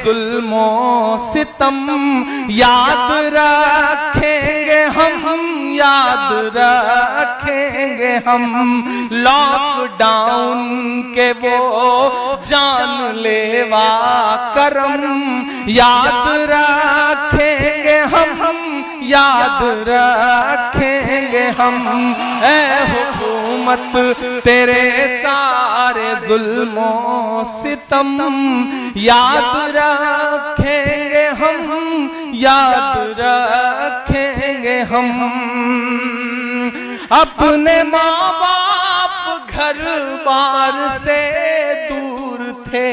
जुल्मो सितम याद रखेंगे हम, याद रखेंगे हम। लॉकडाउन के वो जानलेवा करम याद रखेंगे हम, याद रखेंगे हम। ऐ हुकूमत तेरे सारे जुल्मो सितम याद रखेंगे हम, याद रखेंगे हम। अपने माँ बाप घर बार से दूर थे,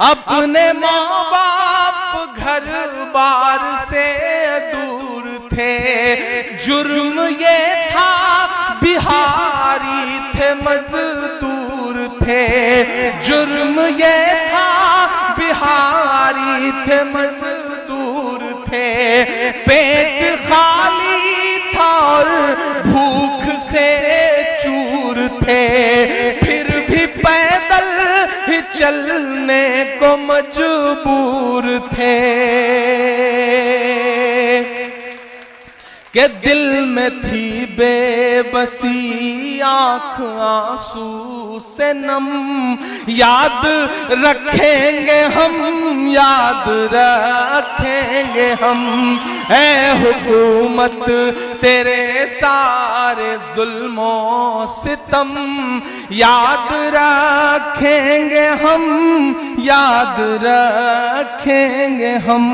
अपने माँ बाप घर बार से दूर थे। जुर्म ये था बिहारी थे मजदूर थे, जुर्म ये था बिहारी थे मजदूर थे। पेट खाली था और भूख से चूर थे, फिर भी पैदल ही चलने को मजबूर थे। के दिल में थी बेबसी आँख आंसू से नम याद रखेंगे हम, याद रखेंगे हम। ऐ हुकूमत तेरे सारे जुल्मो सितम याद रखेंगे हम, याद रखेंगे हम।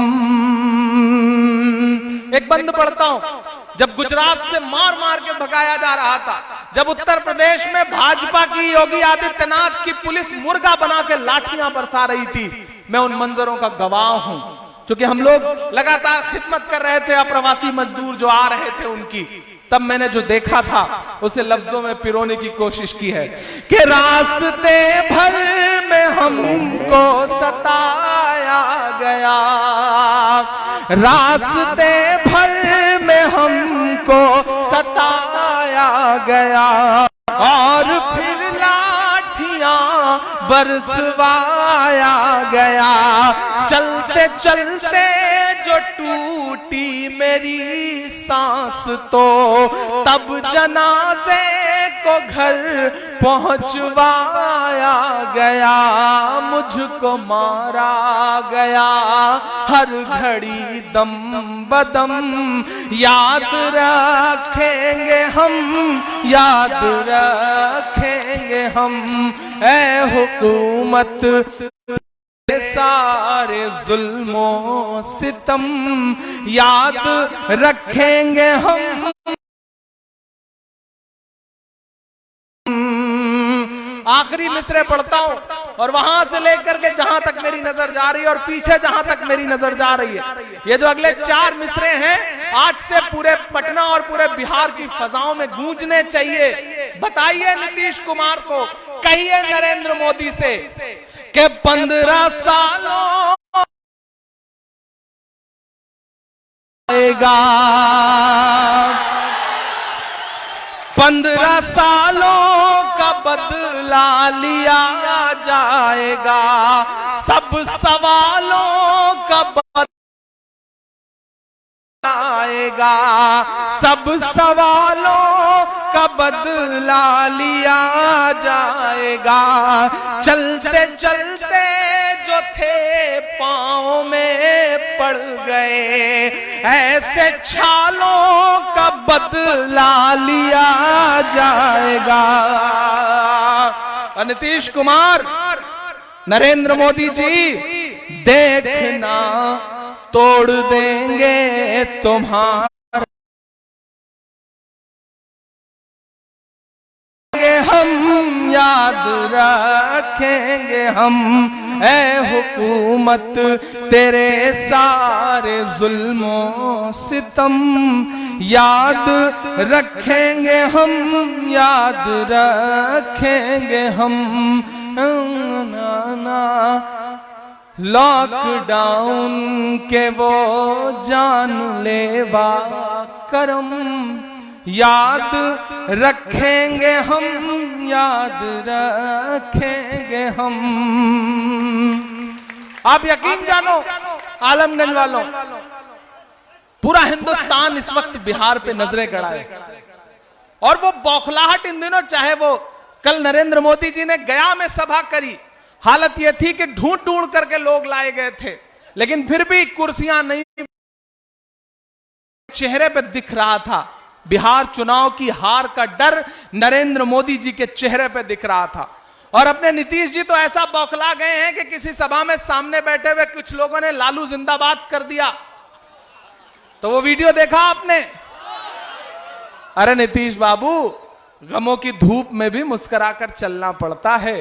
एक बंद पढ़ता हूं। जब गुजरात से मार मार के भगाया जा रहा था, जब उत्तर प्रदेश में भाजपा की योगी आदित्यनाथ की पुलिस मुर्गा बना के लाठियां बरसा रही थी, मैं उन मंजरों का गवाह हूं। क्योंकि हम लोग लगातार खिदमत कर रहे थे अप्रवासी मजदूर जो आ रहे थे उनकी, तब मैंने जो देखा था उसे लफ्जों में पिरोने की कोशिश की है कि रास्ते भर में हमको सताया गया, रास्ते भर में हमको सताया गया और फिर लाठियां बरसवाया गया। चलते चलते जो टूटी मेरी सांस तो तब जनाजे को घर पहुंचवाया गया। मुझको मारा गया हर घड़ी दम बदम याद रखेंगे हम, याद रखेंगे हम। ऐ हुकूमत सारे जुल्मो सितम याद रखेंगे हम। आखिरी मिसरे पढ़ता हूं और वहां से लेकर के जहां तक मेरी नजर जा रही है और पीछे जहां तक मेरी नजर जा रही है, ये जो अगले 4 मिसरे हैं आज से पूरे पटना और पूरे बिहार की फजाओं में गूंजने चाहिए। बताइए नीतीश कुमार को, कहिए नरेंद्र मोदी से कि 15 सालों आएगा, 15 सालों का बदला लिया जाएगा, सब सवालों का बदला आएगा, सब सवालों का बदला लिया जाएगा। चलते चलते जो थे पाँव में पड़ गए, ऐसे छालों का बदला लिया जाएगा। नीतीश कुमार, नरेंद्र मोदी जी, देखना तोड़ देंगे तुम्हारा हम, याद रखेंगे हम। ऐ हुकूमत तेरे सारे जुल्मो सितम याद रखेंगे हम, याद रखेंगे हम। लॉकडाउन के वो जानलेवा करम याद रखेंगे हम, याद रखेंगे हम। आप यकीन जानो आलमगंज वालों, पूरा हिंदुस्तान इस वक्त बिहार पे नजरें गड़ाए, और वो बौखलाहट इन दिनों, चाहे वो कल नरेंद्र मोदी जी ने गया में सभा करी, हालत ये थी कि ढूंढ ढूंढ करके लोग लाए गए थे, लेकिन फिर भी कुर्सियां नहीं, चेहरे पे दिख रहा था बिहार चुनाव की हार का डर, नरेंद्र मोदी जी के चेहरे पे दिख रहा था। और अपने नीतीश जी तो ऐसा बौखला गए हैं कि किसी सभा में सामने बैठे हुए कुछ लोगों ने लालू जिंदाबाद कर दिया, तो वो वीडियो देखा आपने? अरे नीतीश बाबू, गमों की धूप में भी मुस्कुराकर चलना पड़ता है,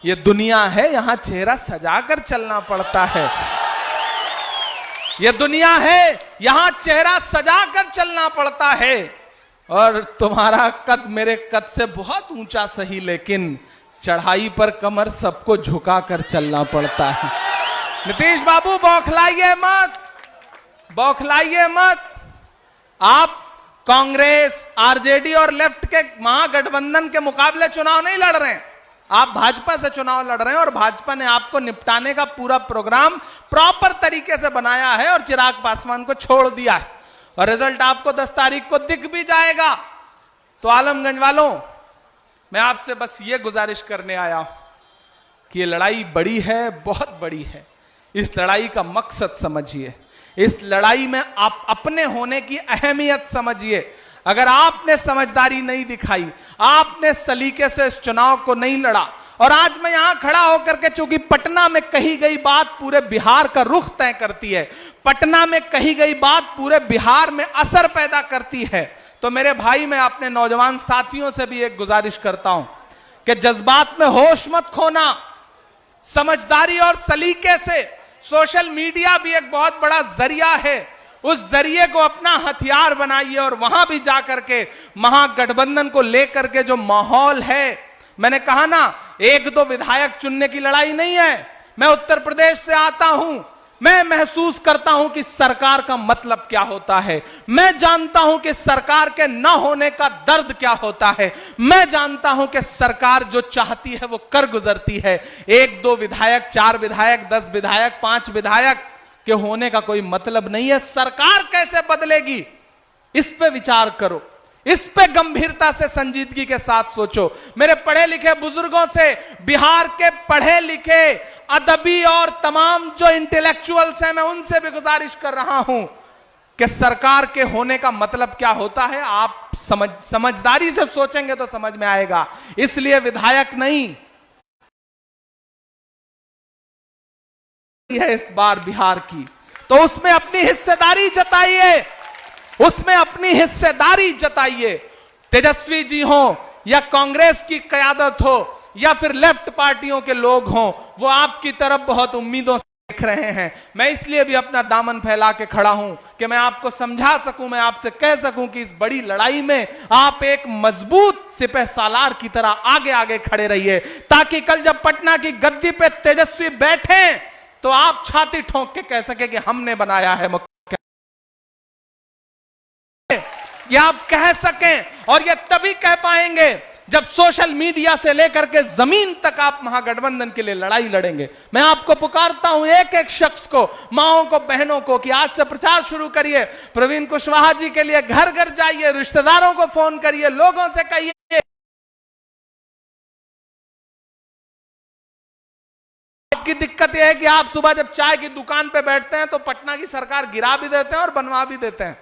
ये दुनिया है, यहां चेहरा सजाकर चलना पड़ता है। ये दुनिया है, यहां चेहरा सजाकर चलना पड़ता है। और तुम्हारा कद मेरे कद से बहुत ऊंचा सही, लेकिन चढ़ाई पर कमर सबको झुकाकर चलना पड़ता है। नीतीश बाबू बौखलाइए मत, बौखलाइए मत। आप कांग्रेस, आरजेडी और लेफ्ट के महागठबंधन के मुकाबले चुनाव नहीं लड़ रहे हैं, आप भाजपा से चुनाव लड़ रहे हैं, और भाजपा ने आपको निपटाने का पूरा प्रोग्राम प्रॉपर तरीके से बनाया है और चिराग पासवान को छोड़ दिया है, और रिजल्ट आपको 10 तारीख को दिख भी जाएगा। तो आलमगंज वालों, मैं आपसे बस ये गुजारिश करने आया हूं कि ये लड़ाई बड़ी है, बहुत बड़ी है। इस लड़ाई का मकसद समझिए, इस लड़ाई में आप अपने होने की अहमियत समझिए। अगर आपने समझदारी नहीं दिखाई, आपने सलीके से इस चुनाव को नहीं लड़ा, और आज मैं यहां खड़ा होकर के, चूंकि पटना में कही गई बात पूरे बिहार का रुख तय करती है, पटना में कही गई बात पूरे बिहार में असर पैदा करती है, तो मेरे भाई, मैं अपने नौजवान साथियों से भी एक गुजारिश करता हूं कि जज्बात में होश मत खोना, समझदारी और सलीके से। सोशल मीडिया भी एक बहुत बड़ा जरिया है, उस जरिए को अपना हथियार बनाइए, और वहां भी जाकर के महागठबंधन को लेकर के जो माहौल है, मैंने कहा ना, 1-2 विधायक चुनने की लड़ाई नहीं है। मैं उत्तर प्रदेश से आता हूं, मैं महसूस करता हूं कि सरकार का मतलब क्या होता है, मैं जानता हूं कि सरकार के न होने का दर्द क्या होता है, मैं जानता हूं कि सरकार जो चाहती है वो कर गुजरती है। 1-2 विधायक, 4 विधायक, 10 विधायक, 5 विधायक के होने का कोई मतलब नहीं है। सरकार कैसे बदलेगी, इस पे विचार करो, इस पे गंभीरता से, संजीदगी के साथ सोचो। मेरे पढ़े लिखे बुजुर्गों से, बिहार के पढ़े लिखे अदबी और तमाम जो इंटेलेक्चुअल्स हैं, मैं उनसे भी गुजारिश कर रहा हूं कि सरकार के होने का मतलब क्या होता है, आप समझदारी से सोचेंगे तो समझ में आएगा। इसलिए विधायक नहीं है इस बार बिहार की, तो उसमें अपनी हिस्सेदारी जताइए, उसमें अपनी हिस्सेदारी जताइए। तेजस्वी जी हो या कांग्रेस की कयादत हो या फिर लेफ्ट पार्टियों के लोग हों, वो आपकी तरफ बहुत उम्मीदों से देख रहे हैं। मैं इसलिए भी अपना दामन फैला के खड़ा हूं कि मैं आपको समझा सकूं, मैं आपसे कह सकूं कि इस बड़ी लड़ाई में आप एक मजबूत सिपह सालार की तरह आगे आगे खड़े रहिए, ताकि कल जब पटना की गद्दी पे तेजस्वी बैठे तो आप छाती ठोंक के कह सके कि हमने बनाया है मुख्य, ये आप कह सकें। और ये तभी कह पाएंगे जब सोशल मीडिया से लेकर के जमीन तक आप महागठबंधन के लिए लड़ाई लड़ेंगे। मैं आपको पुकारता हूं, एक एक शख्स को, माओं को, बहनों को, कि आज से प्रचार शुरू करिए। प्रवीण कुशवाहा जी के लिए घर घर जाइए, रिश्तेदारों को फोन करिए, लोगों से कहिए। आपकी दिक्कत यह है कि आप सुबह जब चाय की दुकान पे बैठते हैं तो पटना की सरकार गिरा भी देते हैं और बनवा भी देते हैं।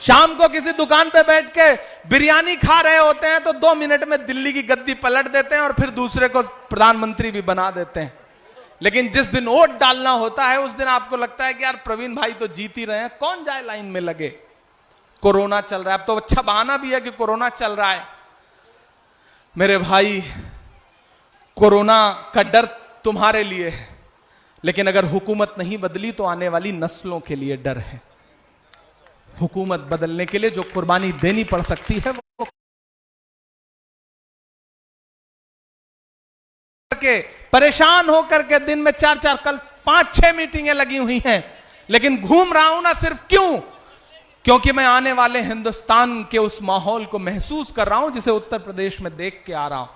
शाम को किसी दुकान पे बैठ के बिरयानी खा रहे होते हैं तो 2 मिनट में दिल्ली की गद्दी पलट देते हैं और फिर दूसरे को प्रधानमंत्री भी बना देते हैं। लेकिन जिस दिन वोट डालना होता है उस दिन आपको लगता है कि यार प्रवीण भाई तो जीत ही रहे हैं, कौन जाए लाइन में लगे। कोरोना चल रहा है, अब तो अच्छा बहाना भी है कि कोरोना चल रहा है। मेरे भाई, कोरोना का डर तुम्हारे लिए है, लेकिन अगर हुकूमत नहीं बदली तो आने वाली नस्लों के लिए डर है। हुकूमत बदलने के लिए जो कुर्बानी देनी पड़ सकती है वो के परेशान होकर के दिन में 4-4, कल 5-6 मीटिंगें लगी हुई हैं, लेकिन घूम रहा हूं ना सिर्फ क्यों? क्योंकि मैं आने वाले हिंदुस्तान के उस माहौल को महसूस कर रहा हूं जिसे उत्तर प्रदेश में देख के आ रहा हूं।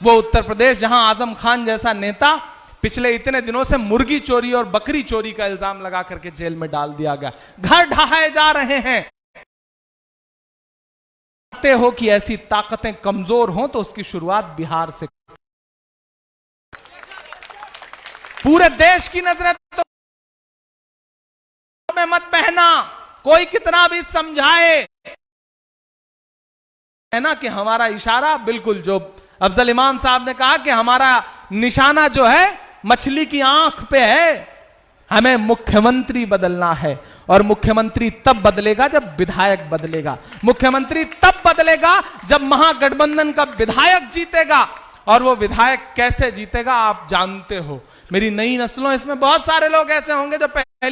वो उत्तर प्रदेश जहां आजम खान जैसा नेता पिछले इतने दिनों से मुर्गी चोरी और बकरी चोरी का इल्जाम लगा करके जेल में डाल दिया गया, घर ढहाए जा रहे हैं। हो कि ऐसी ताकतें कमजोर हों तो उसकी शुरुआत बिहार से। पूरे देश की नजरें तो में मत बहना, कोई कितना भी समझाए, है ना कि हमारा इशारा बिल्कुल, जो अफजल इमाम साहब ने कहा कि हमारा निशाना जो है मछली की आंख पे है। हमें मुख्यमंत्री बदलना है, और मुख्यमंत्री तब बदलेगा जब विधायक बदलेगा। मुख्यमंत्री तब बदलेगा जब महागठबंधन का विधायक जीतेगा, और वो विधायक कैसे जीतेगा आप जानते हो। मेरी नई नस्लों, इसमें बहुत सारे लोग ऐसे होंगे जो पहले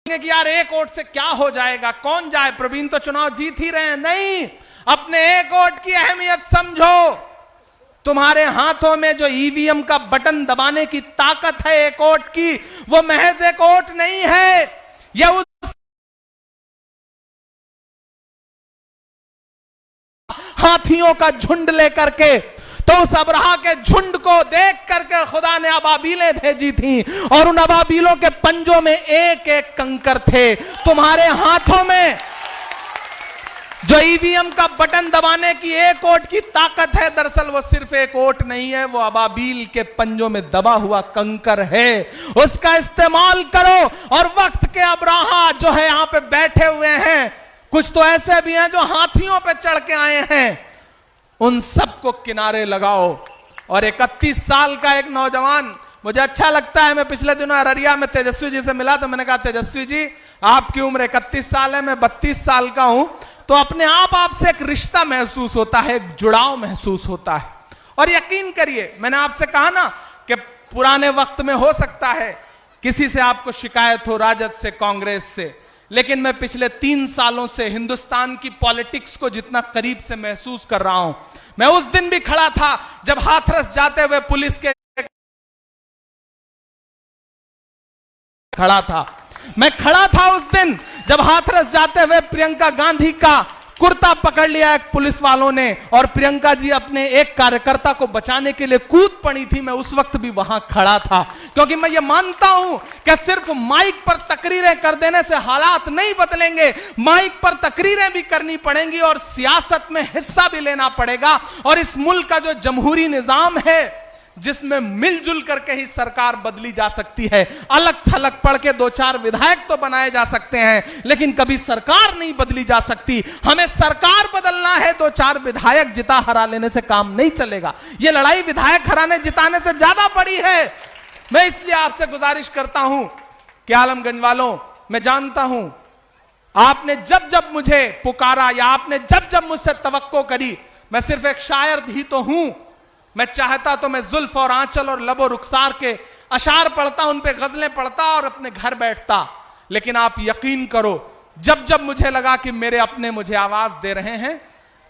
कि यार एक वोट से क्या हो जाएगा, कौन जाए, प्रवीण तो चुनाव जीत ही रहे हैं। नहीं, अपने एक वोट की अहमियत समझो। तुम्हारे हाथों में जो ईवीएम का बटन दबाने की ताकत है एक वोट की, वो महज एक वोट नहीं है, यह उस हाथियों का झुंड लेकर के, तो उस अबरहा के झुंड को देख करके खुदा ने अबाबीलें भेजी थी, और उन अबाबीलों के पंजों में एक एक कंकर थे। तुम्हारे हाथों में जो ईवीएम का बटन दबाने की एक वोट की ताकत है, दरअसल वो सिर्फ एक वोट नहीं है, वो अबाबील के पंजों में दबा हुआ कंकर है। उसका इस्तेमाल करो। और वक्त के अबराहा जो है यहां पे बैठे हुए हैं, कुछ तो ऐसे भी हैं जो हाथियों पे चढ़ के आए हैं, उन सबको किनारे लगाओ। और 31 साल का एक नौजवान, मुझे अच्छा लगता है, मैं पिछले दिनों अररिया में तेजस्वी जी से मिला तो मैंने कहा तेजस्वी जी आपकी उम्र 31 साल है, मैं 32 साल का हूं, तो अपने आप आपसे एक रिश्ता महसूस होता है, एक जुड़ाव महसूस होता है। और यकीन करिए, मैंने आपसे कहा ना कि पुराने वक्त में हो सकता है किसी से आपको शिकायत हो, राजद से, कांग्रेस से, लेकिन मैं पिछले 3 सालों से हिंदुस्तान की पॉलिटिक्स को जितना करीब से महसूस कर रहा हूं। मैं उस दिन भी खड़ा था जब हाथरस जाते हुए पुलिस के मैं खड़ा था उस दिन जब हाथरस जाते हुए प्रियंका गांधी का कुर्ता पकड़ लिया एक पुलिस वालों ने, और प्रियंका जी अपने एक कार्यकर्ता को बचाने के लिए कूद पड़ी थी। मैं उस वक्त भी वहां खड़ा था, क्योंकि मैं ये मानता हूं कि सिर्फ माइक पर तकरीरें कर देने से हालात नहीं बदलेंगे, माइक पर तकरीरें भी करनी पड़ेंगी और सियासत में हिस्सा भी लेना पड़ेगा। और इस मुल्क का जो जमहूरी निजाम है, जिसमें मिलजुल करके ही सरकार बदली जा सकती है, अलग थलग पढ़ के 2-4 विधायक तो बनाए जा सकते हैं, लेकिन कभी सरकार नहीं बदली जा सकती। हमें सरकार बदलना है, 2-4 विधायक जिता हरा लेने से काम नहीं चलेगा। यह लड़ाई विधायक हराने जिताने से ज्यादा बड़ी है। मैं इसलिए आपसे गुजारिश करता हूं कि आलमगंज वालों, मैं जानता हूं आपने जब जब मुझे पुकारा या आपने जब जब मुझसे तवक्को करी, मैं सिर्फ एक शायर ही तो हूं। मैं चाहता तो मैं जुल्फ और आंचल और लबो रुखसार के अशार पढ़ता, उन पे गजलें पढ़ता और अपने घर बैठता, लेकिन आप यकीन करो, जब जब मुझे लगा कि मेरे अपने मुझे आवाज दे रहे हैं,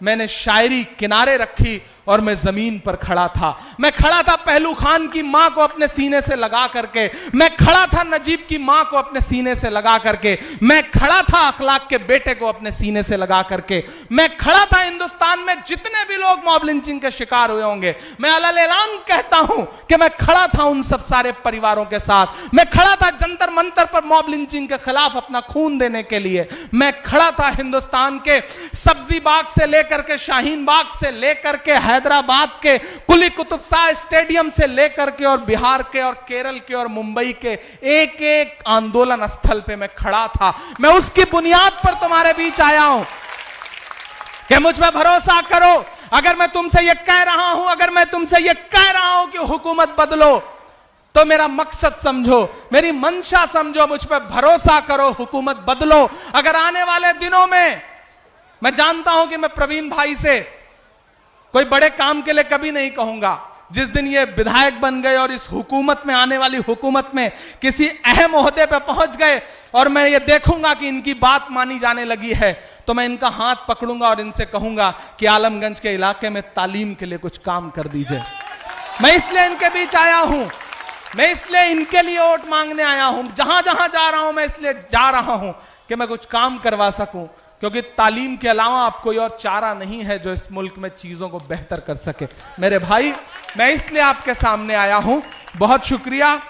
मैंने शायरी किनारे रखी और मैं जमीन पर खड़ा था। मैं खड़ा था पहलू खान की मां को अपने सीने से लगा करके, मैं खड़ा था नजीब की मां को अपने सीने से लगा करके, मैं खड़ा था अखलाक के बेटे को अपने सीने से लगा करके, मैं खड़ा था हिंदुस्तान में जितने भी लोग मॉब लिंचिंग के शिकार हुए होंगे, मैं अलल ऐलान कहता हूं कि मैं खड़ा था उन सब सारे परिवारों के साथ। मैं खड़ा था जंतर मंतर पर मॉब लिंचिंग के खिलाफ अपना खून देने के लिए। मैं खड़ा था हिंदुस्तान के सब्जी बाग से लेकर के शाहीन बाग से लेकर के हैदराबाद के कुली कुतुब शाह स्टेडियम से लेकर के और बिहार के और केरल के और मुंबई के एक एक आंदोलन स्थल पे मैं खड़ा था। मैं उसकी बुनियाद पर तुम्हारे बीच आया हूं कि मुझ पे भरोसा करो। अगर मैं तुमसे यह कह रहा हूं, अगर मैं तुमसे यह कह रहा हूं कि हुकूमत बदलो, तो मेरा मकसद समझो, मेरी मंशा समझो, मुझ पे भरोसा करो, हुकूमत बदलो। अगर आने वाले दिनों में, मैं जानता हूं कि मैं प्रवीण भाई से कोई बड़े काम के लिए कभी नहीं कहूंगा, जिस दिन ये विधायक बन गए और इस हुकूमत में, आने वाली हुकूमत में किसी अहम ओहदे पे पहुंच गए और मैं ये देखूंगा कि इनकी बात मानी जाने लगी है, तो मैं इनका हाथ पकड़ूंगा और इनसे कहूंगा कि आलमगंज के इलाके में तालीम के लिए कुछ काम कर दीजिए। मैं इसलिए इनके बीच आया हूं, मैं इसलिए इनके लिए वोट मांगने आया हूं। जहां जहां जा रहा हूं मैं इसलिए जा रहा हूं कि मैं कुछ काम करवा सकूं। क्योंकि तालीम के अलावा अब कोई और चारा नहीं है जो इस मुल्क में चीजों को बेहतर कर सके। मेरे भाई, मैं इसलिए आपके सामने आया हूं। बहुत शुक्रिया।